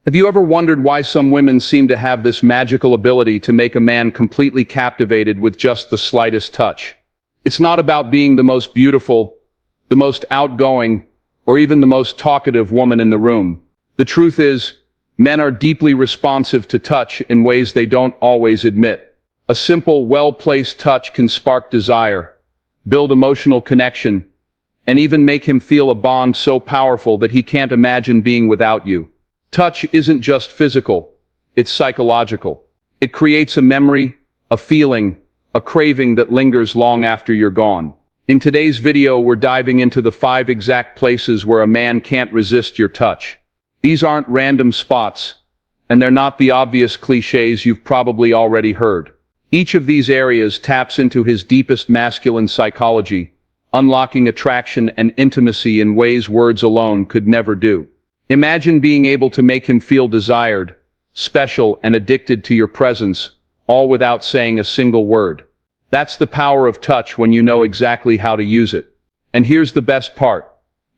Have you ever wondered why some women seem to have this magical ability to make a man completely captivated with just the slightest touch? It's not about being the most beautiful, the most outgoing, or even the most talkative woman in the room. The truth is, men are deeply responsive to touch in ways they don't always admit. A simple, well-placed touch can spark desire, build emotional connection, and even make him feel a bond so powerful that he can't imagine being without you. Touch isn't just physical, it's psychological. It creates a memory, a feeling, a craving that lingers long after you're gone. In today's video, we're diving into the 5 exact places where a man can't resist your touch. These aren't random spots, and they're not the obvious cliches you've probably already heard. Each of these areas taps into his deepest masculine psychology, unlocking attraction and intimacy in ways words alone could never do. Imagine being able to make him feel desired, special, and addicted to your presence, all without saying a single word. That's the power of touch when you know exactly how to use it. And here's the best part.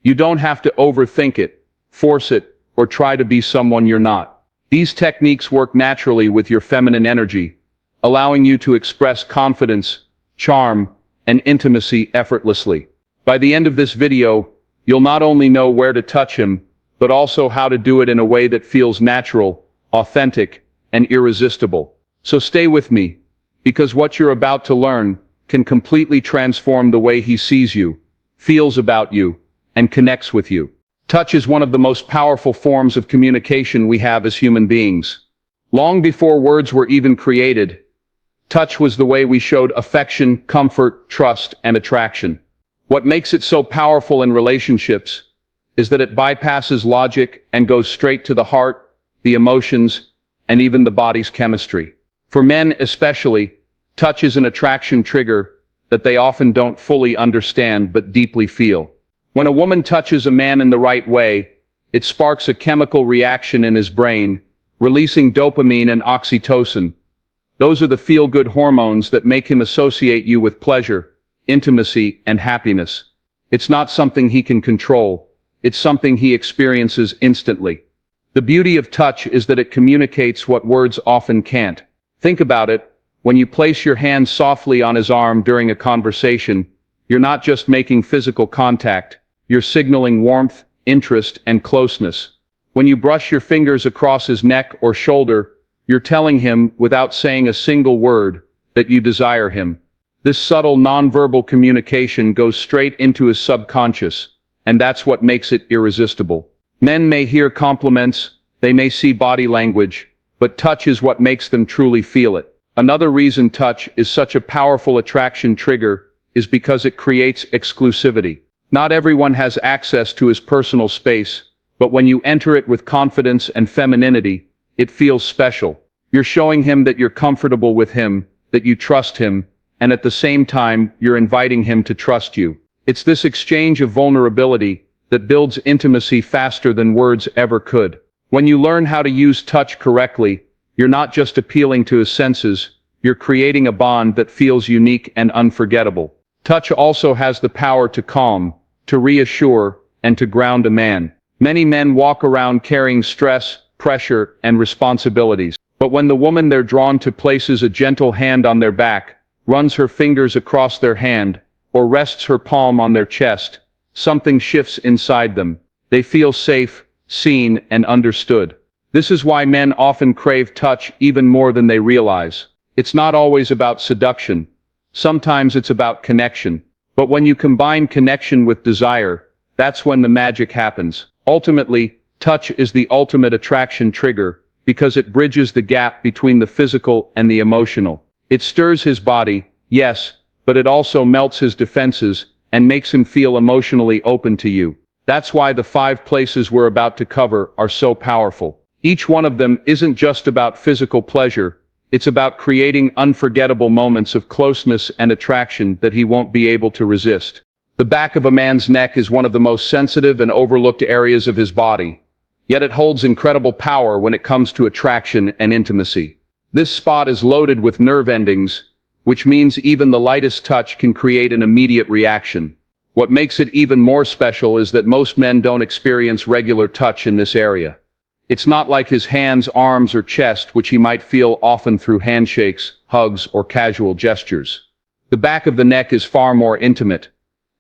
You don't have to overthink it, force it, or try to be someone you're not. These techniques work naturally with your feminine energy, allowing you to express confidence, charm, and intimacy effortlessly. By the end of this video, you'll not only know where to touch him, but also how to do it in a way that feels natural, authentic, and irresistible. So stay with me, because what you're about to learn can completely transform the way he sees you, feels about you, and connects with you. Touch is one of the most powerful forms of communication we have as human beings. Long before words were even created, touch was the way we showed affection, comfort, trust, and attraction. What makes it so powerful in relationships is that it bypasses logic and goes straight to the heart, the emotions, and even the body's chemistry. For men especially, touch is an attraction trigger that they often don't fully understand but deeply feel. When a woman touches a man in the right way, it sparks a chemical reaction in his brain, releasing dopamine and oxytocin. Those are the feel-good hormones that make him associate you with pleasure, intimacy, and happiness. It's not something he can control. It's something he experiences instantly. The beauty of touch is that it communicates what words often can't. Think about it. When you place your hand softly on his arm during a conversation, you're not just making physical contact, you're signaling warmth, interest, and closeness. When you brush your fingers across his neck or shoulder, you're telling him, without saying a single word, that you desire him. This subtle nonverbal communication goes straight into his subconscious, and that's what makes it irresistible. Men may hear compliments, they may see body language, but touch is what makes them truly feel it. Another reason touch is such a powerful attraction trigger is because it creates exclusivity. Not everyone has access to his personal space, but when you enter it with confidence and femininity, it feels special. You're showing him that you're comfortable with him, that you trust him, and at the same time, you're inviting him to trust you. It's this exchange of vulnerability that builds intimacy faster than words ever could. When you learn how to use touch correctly, you're not just appealing to his senses, you're creating a bond that feels unique and unforgettable. Touch also has the power to calm, to reassure, and to ground a man. Many men walk around carrying stress, pressure, and responsibilities. But when the woman they're drawn to places a gentle hand on their back, runs her fingers across their hand, or rests her palm on their chest, something shifts inside them. They feel safe, seen, and understood. This is why men often crave touch even more than they realize. It's not always about seduction. Sometimes it's about connection. But when you combine connection with desire, that's when the magic happens. Ultimately, touch is the ultimate attraction trigger because it bridges the gap between the physical and the emotional. It stirs his body, yes, but it also melts his defenses and makes him feel emotionally open to you. That's why the 5 places we're about to cover are so powerful. Each one of them isn't just about physical pleasure, it's about creating unforgettable moments of closeness and attraction that he won't be able to resist. The back of a man's neck is one of the most sensitive and overlooked areas of his body, yet it holds incredible power when it comes to attraction and intimacy. This spot is loaded with nerve endings, which means even the lightest touch can create an immediate reaction. What makes it even more special is that most men don't experience regular touch in this area. It's not like his hands, arms, or chest, which he might feel often through handshakes, hugs, or casual gestures. The back of the neck is far more intimate.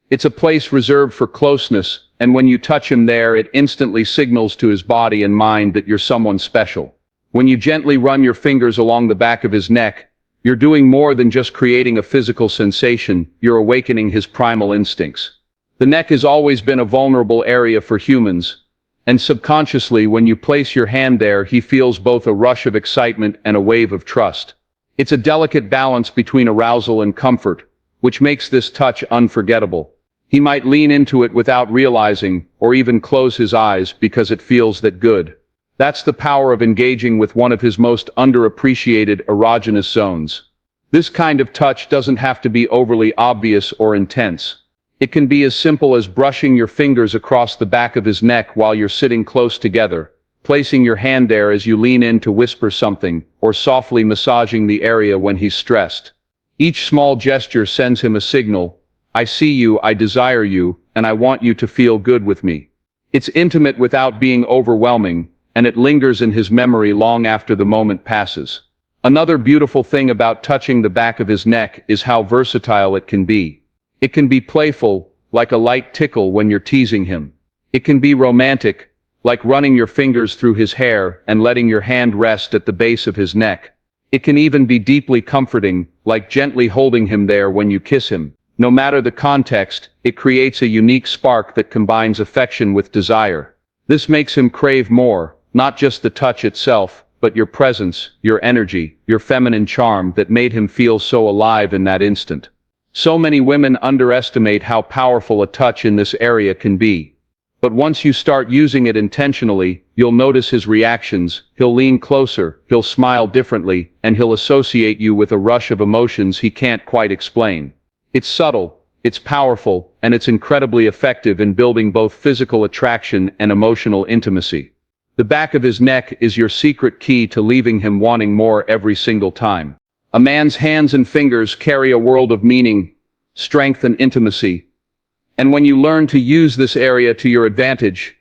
It's a place reserved for closeness, and when you touch him there, it instantly signals to his body and mind that you're someone special. When you gently run your fingers along the back of his neck, you're doing more than just creating a physical sensation, you're awakening his primal instincts. The neck has always been a vulnerable area for humans, and subconsciously when you place your hand there, he feels both a rush of excitement and a wave of trust. It's a delicate balance between arousal and comfort, which makes this touch unforgettable. He might lean into it without realizing, or even close his eyes because it feels that good. That's the power of engaging with one of his most underappreciated erogenous zones. This kind of touch doesn't have to be overly obvious or intense. It can be as simple as brushing your fingers across the back of his neck while you're sitting close together, placing your hand there as you lean in to whisper something, or softly massaging the area when he's stressed. Each small gesture sends him a signal: I see you, I desire you, and I want you to feel good with me. It's intimate without being overwhelming, and it lingers in his memory long after the moment passes. Another beautiful thing about touching the back of his neck is how versatile it can be. It can be playful, like a light tickle when you're teasing him. It can be romantic, like running your fingers through his hair and letting your hand rest at the base of his neck. It can even be deeply comforting, like gently holding him there when you kiss him. No matter the context, it creates a unique spark that combines affection with desire. This makes him crave more, not just the touch itself, but your presence, your energy, your feminine charm that made him feel so alive in that instant. So many women underestimate how powerful a touch in this area can be. But once you start using it intentionally, you'll notice his reactions. He'll lean closer, he'll smile differently, and he'll associate you with a rush of emotions he can't quite explain. It's subtle, it's powerful, and it's incredibly effective in building both physical attraction and emotional intimacy. The back of his neck is your secret key to leaving him wanting more every single time. A man's hands and fingers carry a world of meaning, strength, and intimacy. And when you learn to use this area to your advantage,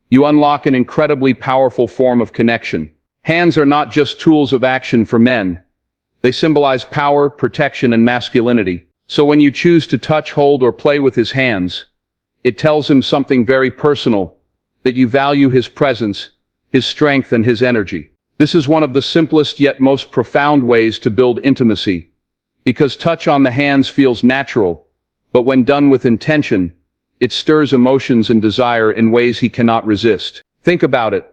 you unlock an incredibly powerful form of connection. Hands are not just tools of action for men. They symbolize power, protection, and masculinity. So when you choose to touch, hold, or play with his hands, it tells him something very personal, that you value his presence, his strength, and his energy. This is one of the simplest yet most profound ways to build intimacy, because touch on the hands feels natural, but when done with intention, it stirs emotions and desire in ways he cannot resist. Think about it.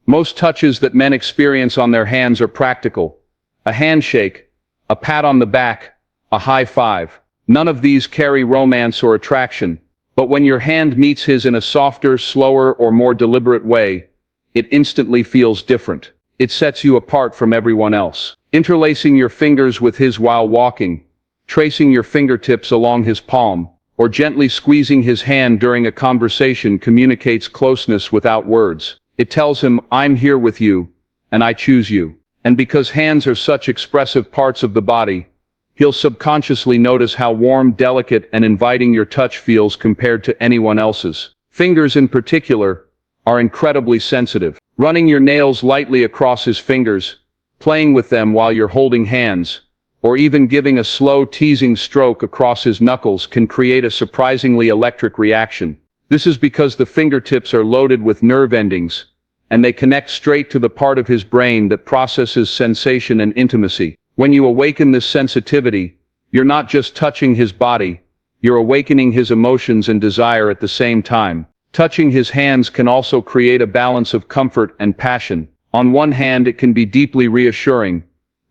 Most touches that men experience on their hands are practical. A handshake, a pat on the back, a high five. None of these carry romance or attraction, but when your hand meets his in a softer, slower, or more deliberate way, it instantly feels different. It sets you apart from everyone else. Interlacing your fingers with his while walking, tracing your fingertips along his palm, or gently squeezing his hand during a conversation communicates closeness without words. It tells him, I'm here with you, and I choose you. And because hands are such expressive parts of the body, he'll subconsciously notice how warm, delicate, and inviting your touch feels compared to anyone else's. Fingers in particular are incredibly sensitive. Running your nails lightly across his fingers, playing with them while you're holding hands, or even giving a slow teasing stroke across his knuckles can create a surprisingly electric reaction. This is because the fingertips are loaded with nerve endings, and they connect straight to the part of his brain that processes sensation and intimacy. When you awaken this sensitivity, you're not just touching his body, you're awakening his emotions and desire at the same time. Touching his hands can also create a balance of comfort and passion. On one hand, it can be deeply reassuring,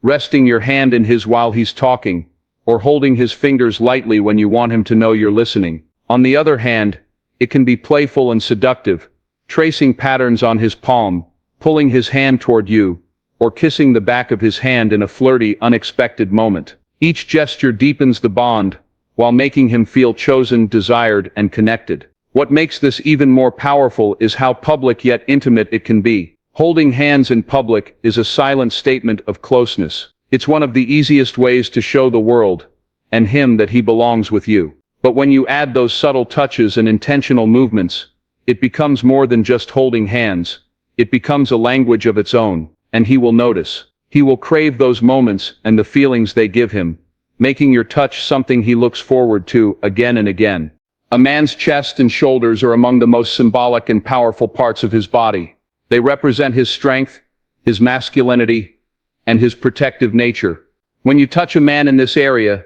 resting your hand in his while he's talking, or holding his fingers lightly when you want him to know you're listening. On the other hand, it can be playful and seductive, tracing patterns on his palm, pulling his hand toward you, or kissing the back of his hand in a flirty, unexpected moment. Each gesture deepens the bond, while making him feel chosen, desired, and connected. What makes this even more powerful is how public yet intimate it can be. Holding hands in public is a silent statement of closeness. It's one of the easiest ways to show the world, and him, that he belongs with you. But when you add those subtle touches and intentional movements, it becomes more than just holding hands. it becomes a language of its own, and he will notice. He will crave those moments and the feelings they give him, making your touch something he looks forward to again and again. A man's chest and shoulders are among the most symbolic and powerful parts of his body. They represent his strength, his masculinity, and his protective nature. When you touch a man in this area,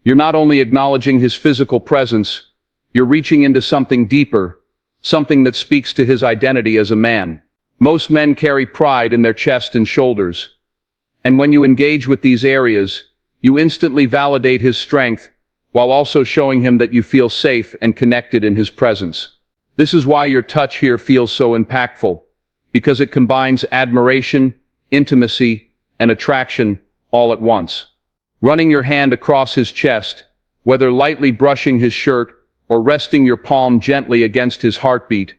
you're not only acknowledging his physical presence, you're reaching into something deeper, something that speaks to his identity as a man. Most men carry pride in their chest and shoulders, and when you engage with these areas, you instantly validate his strength, while also showing him that you feel safe and connected in his presence. This is why your touch here feels so impactful, because it combines admiration, intimacy, and attraction all at once. Running your hand across his chest, whether lightly brushing his shirt or resting your palm gently against his heartbeat,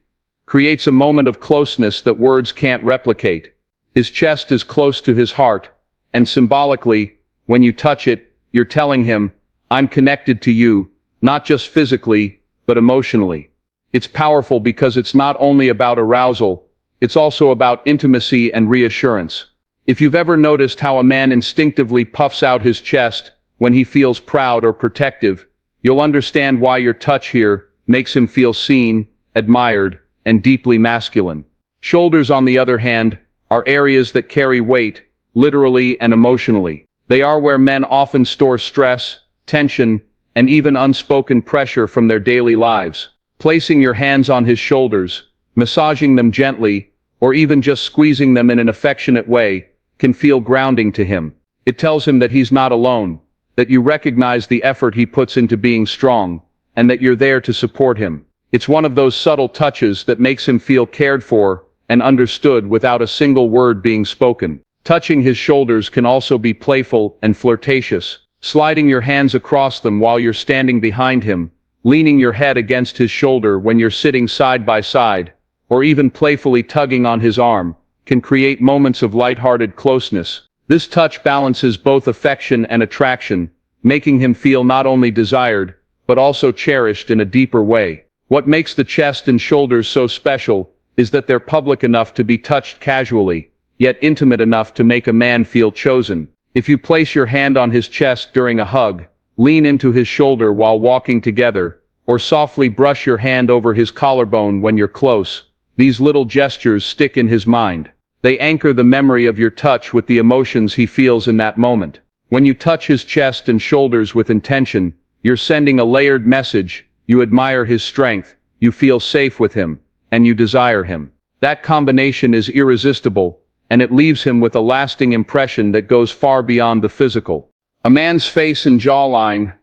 creates a moment of closeness that words can't replicate. His chest is close to his heart, and symbolically, when you touch it, you're telling him, "I'm connected to you, not just physically, but emotionally." It's powerful because it's not only about arousal, it's also about intimacy and reassurance. If you've ever noticed how a man instinctively puffs out his chest when he feels proud or protective, you'll understand why your touch here makes him feel seen, admired, and deeply masculine. Shoulders, on the other hand, are areas that carry weight, literally and emotionally. They are where men often store stress, tension, and even unspoken pressure from their daily lives. Placing your hands on his shoulders, massaging them gently, or even just squeezing them in an affectionate way, can feel grounding to him. It tells him that he's not alone, that you recognize the effort he puts into being strong, and that you're there to support him. It's one of those subtle touches that makes him feel cared for and understood without a single word being spoken. Touching his shoulders can also be playful and flirtatious, sliding your hands across them while you're standing behind him, leaning your head against his shoulder when you're sitting side by side, or even playfully tugging on his arm, can create moments of light-hearted closeness. This touch balances both affection and attraction, making him feel not only desired, but also cherished in a deeper way. What makes the chest and shoulders so special is that they're public enough to be touched casually, yet intimate enough to make a man feel chosen. If you place your hand on his chest during a hug, lean into his shoulder while walking together, or softly brush your hand over his collarbone when you're close, these little gestures stick in his mind. They anchor the memory of your touch with the emotions he feels in that moment. When you touch his chest and shoulders with intention, you're sending a layered message. You admire his strength, you feel safe with him, and you desire him. That combination is irresistible, and it leaves him with a lasting impression that goes far beyond the physical. A man's face and jawline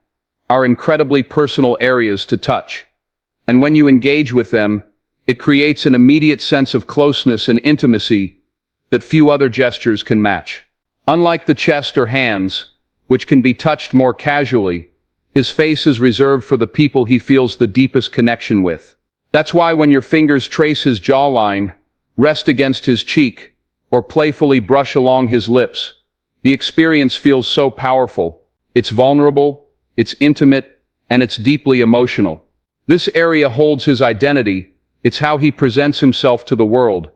are incredibly personal areas to touch, and when you engage with them, it creates an immediate sense of closeness and intimacy that few other gestures can match. Unlike the chest or hands, which can be touched more casually, his face is reserved for the people he feels the deepest connection with. That's why when your fingers trace his jawline, rest against his cheek, or playfully brush along his lips, the experience feels so powerful. It's vulnerable, it's intimate, and it's deeply emotional. This area holds his identity. It's how he presents himself to the world.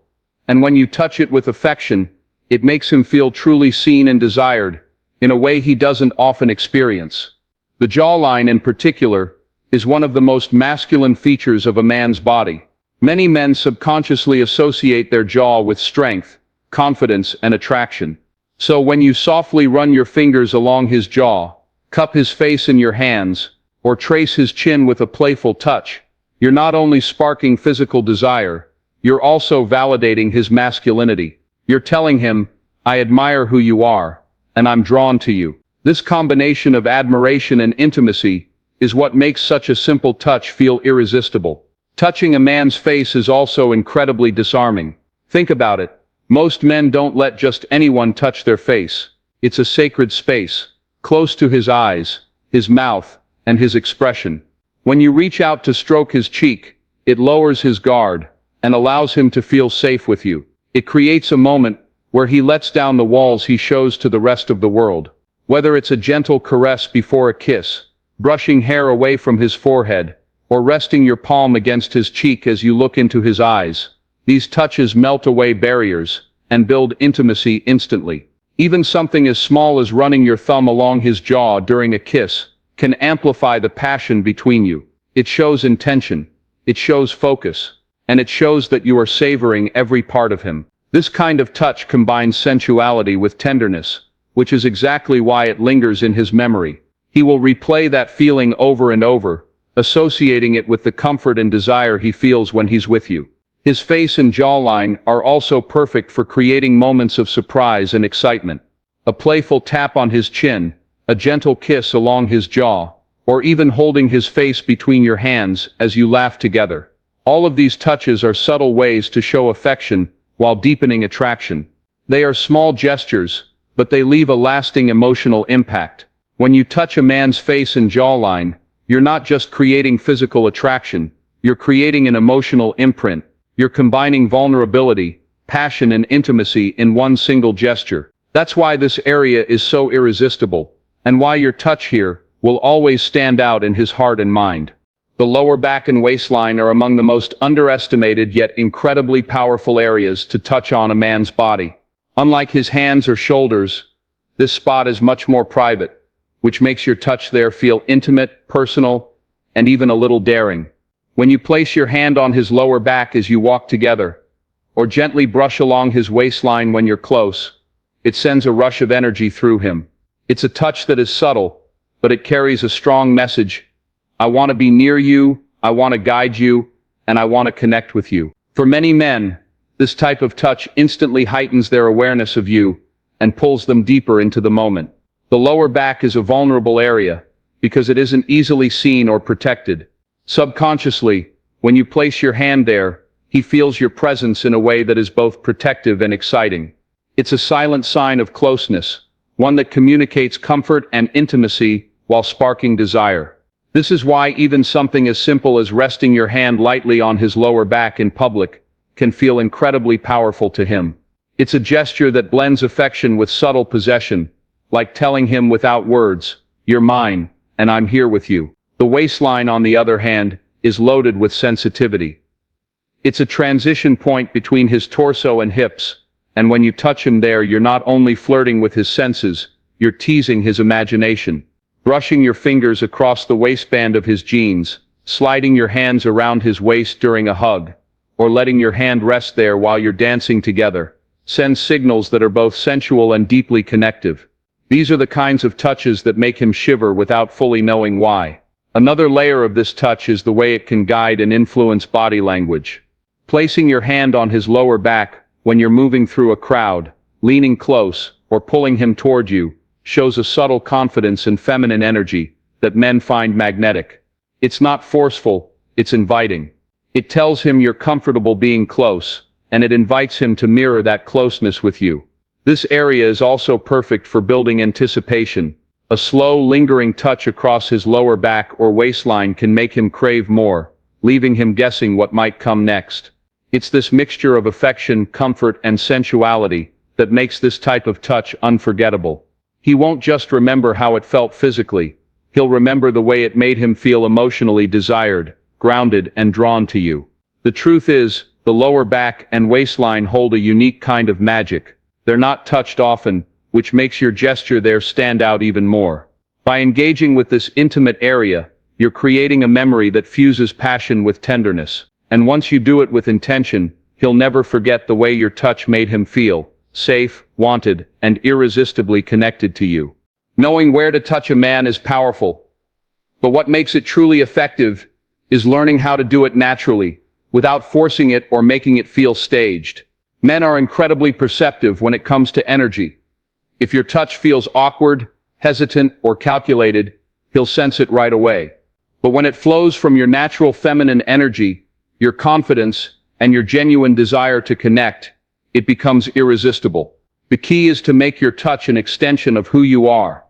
And when you touch it with affection, it makes him feel truly seen and desired, in a way he doesn't often experience. The jawline, in particular, is one of the most masculine features of a man's body. Many men subconsciously associate their jaw with strength, confidence, and attraction. So when you softly run your fingers along his jaw, cup his face in your hands, or trace his chin with a playful touch, you're not only sparking physical desire, you're also validating his masculinity. You're telling him, "I admire who you are, and I'm drawn to you." This combination of admiration and intimacy is what makes such a simple touch feel irresistible. Touching a man's face is also incredibly disarming. Think about it. Most men don't let just anyone touch their face. It's a sacred space, close to his eyes, his mouth, and his expression. When you reach out to stroke his cheek, it lowers his guard and allows him to feel safe with you. It creates a moment where he lets down the walls he shows to the rest of the world. Whether it's a gentle caress before a kiss, brushing hair away from his forehead, or resting your palm against his cheek as you look into his eyes, These touches melt away barriers and build intimacy instantly. Even something as small as running your thumb along his jaw during a kiss can amplify the passion between you. It shows intention, it shows focus, and it shows that you are savoring every part of him. This kind of touch combines sensuality with tenderness, which is exactly why it lingers in his memory. He will replay that feeling over and over, associating it with the comfort and desire he feels when he's with you. His face and jawline are also perfect for creating moments of surprise and excitement. A playful tap on his chin, a gentle kiss along his jaw, or even holding his face between your hands as you laugh together. All of these touches are subtle ways to show affection while deepening attraction. They are small gestures, but they leave a lasting emotional impact. When you touch a man's face and jawline, you're not just creating physical attraction, you're creating an emotional imprint. You're combining vulnerability, passion, and intimacy in one single gesture. That's why this area is so irresistible, and why your touch here will always stand out in his heart and mind. The lower back and waistline are among the most underestimated yet incredibly powerful areas to touch on a man's body. Unlike his hands or shoulders, this spot is much more private, which makes your touch there feel intimate, personal, and even a little daring. When you place your hand on his lower back as you walk together, or gently brush along his waistline when you're close, it sends a rush of energy through him. It's a touch that is subtle, but it carries a strong message. I want to be near you, I want to guide you, and I want to connect with you. For many men, this type of touch instantly heightens their awareness of you and pulls them deeper into the moment. The lower back is a vulnerable area because it isn't easily seen or protected. Subconsciously, when you place your hand there, he feels your presence in a way that is both protective and exciting. It's a silent sign of closeness, one that communicates comfort and intimacy while sparking desire. This is why even something as simple as resting your hand lightly on his lower back in public can feel incredibly powerful to him. It's a gesture that blends affection with subtle possession, like telling him without words, "You're mine, and I'm here with you." The waistline, on the other hand, is loaded with sensitivity. It's a transition point between his torso and hips, and when you touch him there, you're not only flirting with his senses, you're teasing his imagination. Brushing your fingers across the waistband of his jeans, sliding your hands around his waist during a hug, or letting your hand rest there while you're dancing together, sends signals that are both sensual and deeply connective. These are the kinds of touches that make him shiver without fully knowing why. Another layer of this touch is the way it can guide and influence body language. Placing your hand on his lower back when you're moving through a crowd, leaning close, or pulling him toward you, shows a subtle confidence and feminine energy that men find magnetic. It's not forceful, it's inviting. It tells him you're comfortable being close, and it invites him to mirror that closeness with you. This area is also perfect for building anticipation. A slow, lingering touch across his lower back or waistline can make him crave more, leaving him guessing what might come next. It's this mixture of affection, comfort, and sensuality that makes this type of touch unforgettable. He won't just remember how it felt physically, he'll remember the way it made him feel emotionally desired, grounded, and drawn to you. The truth is, the lower back and waistline hold a unique kind of magic. They're not touched often, which makes your gesture there stand out even more. By engaging with this intimate area, you're creating a memory that fuses passion with tenderness. And once you do it with intention, he'll never forget the way your touch made him feel, safe, wanted, and irresistibly connected to you. Knowing where to touch a man is powerful, but what makes it truly effective is learning how to do it naturally, without forcing it or making it feel staged. Men are incredibly perceptive when it comes to energy. If your touch feels awkward, hesitant, or calculated, he'll sense it right away. But when it flows from your natural feminine energy, your confidence, and your genuine desire to connect, it becomes irresistible. The key is to make your touch an extension of who you are,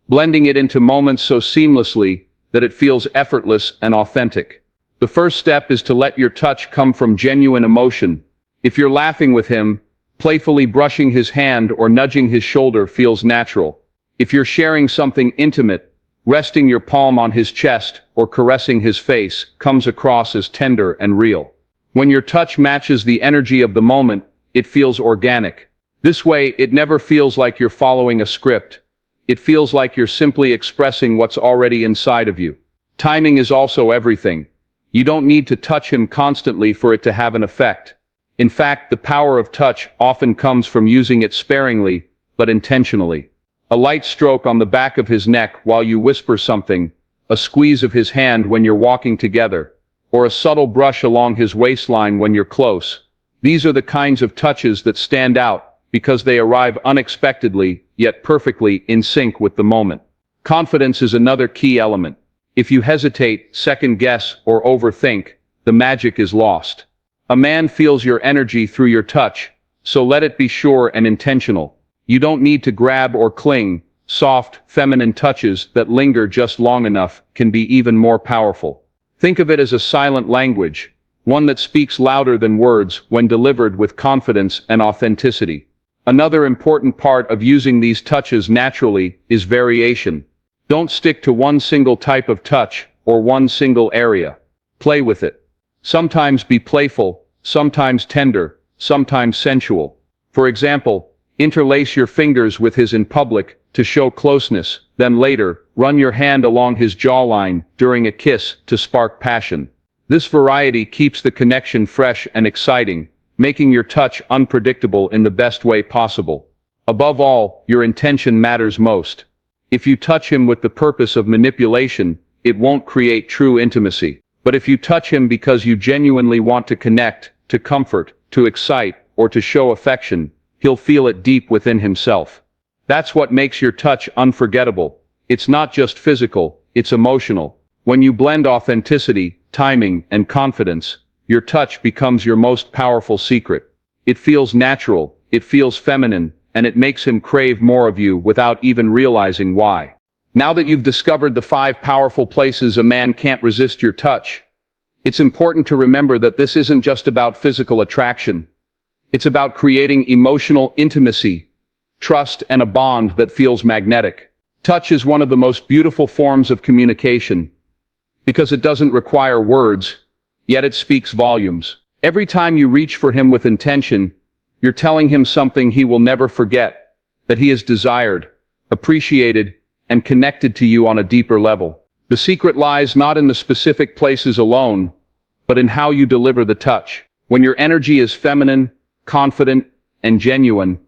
blending it into moments so seamlessly that it feels effortless and authentic. The first step is to let your touch come from genuine emotion. If you're laughing with him, playfully brushing his hand or nudging his shoulder feels natural. If you're sharing something intimate, resting your palm on his chest or caressing his face comes across as tender and real. When your touch matches the energy of the moment, it feels organic. This way, it never feels like you're following a script. It feels like you're simply expressing what's already inside of you. Timing is also everything. You don't need to touch him constantly for it to have an effect. In fact, the power of touch often comes from using it sparingly, but intentionally. A light stroke on the back of his neck while you whisper something, a squeeze of his hand when you're walking together, or a subtle brush along his waistline when you're close. These are the kinds of touches that stand out because they arrive unexpectedly, yet perfectly in sync with the moment. Confidence is another key element. If you hesitate, second guess, or overthink, the magic is lost. A man feels your energy through your touch, so let it be sure and intentional. You don't need to grab or cling. Soft, feminine touches that linger just long enough can be even more powerful. Think of it as a silent language, one that speaks louder than words when delivered with confidence and authenticity. Another important part of using these touches naturally is variation. Don't stick to one single type of touch or one single area. Play with it. Sometimes be playful, sometimes tender, sometimes sensual. For example, interlace your fingers with his in public to show closeness, then later, run your hand along his jawline during a kiss to spark passion. This variety keeps the connection fresh and exciting, making your touch unpredictable in the best way possible. Above all, your intention matters most. If you touch him with the purpose of manipulation, it won't create true intimacy. But if you touch him because you genuinely want to connect, to comfort, to excite, or to show affection, he'll feel it deep within himself. That's what makes your touch unforgettable. It's not just physical, it's emotional. When you blend authenticity, timing, and confidence, your touch becomes your most powerful secret. It feels natural, it feels feminine, and it makes him crave more of you without even realizing why. Now that you've discovered the 5 powerful places a man can't resist your touch, it's important to remember that this isn't just about physical attraction. It's about creating emotional intimacy, trust, and a bond that feels magnetic. Touch is one of the most beautiful forms of communication because it doesn't require words, yet it speaks volumes. Every time you reach for him with intention, you're telling him something he will never forget, that he is desired, appreciated, and connected to you on a deeper level. The secret lies not in the specific places alone, but in how you deliver the touch. When your energy is feminine, confident, and genuine,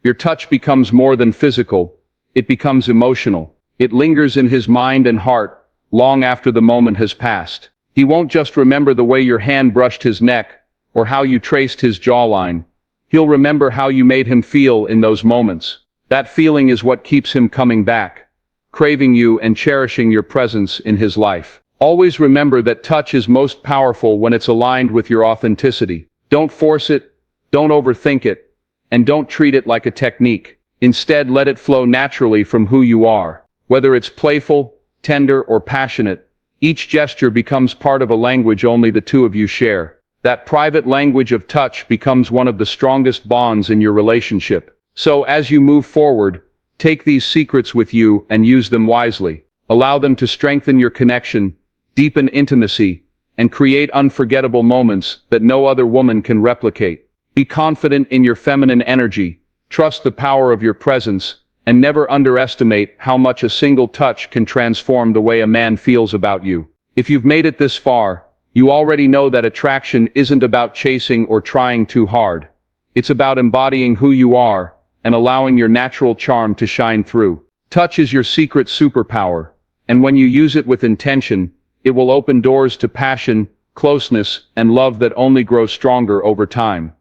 your touch becomes more than physical, it becomes emotional. It lingers in his mind and heart, long after the moment has passed. He won't just remember the way your hand brushed his neck, or how you traced his jawline. He'll remember how you made him feel in those moments. That feeling is what keeps him coming back, craving you and cherishing your presence in his life. Always remember that touch is most powerful when it's aligned with your authenticity. Don't force it, don't overthink it, and don't treat it like a technique. Instead, let it flow naturally from who you are. Whether it's playful, tender, or passionate, each gesture becomes part of a language only the two of you share. That private language of touch becomes one of the strongest bonds in your relationship. So as you move forward, take these secrets with you and use them wisely. Allow them to strengthen your connection, deepen intimacy, and create unforgettable moments that no other woman can replicate. Be confident in your feminine energy, trust the power of your presence, and never underestimate how much a single touch can transform the way a man feels about you. If you've made it this far, you already know that attraction isn't about chasing or trying too hard. It's about embodying who you are and allowing your natural charm to shine through. Touch is your secret superpower, and when you use it with intention, it will open doors to passion, closeness, and love that only grow stronger over time.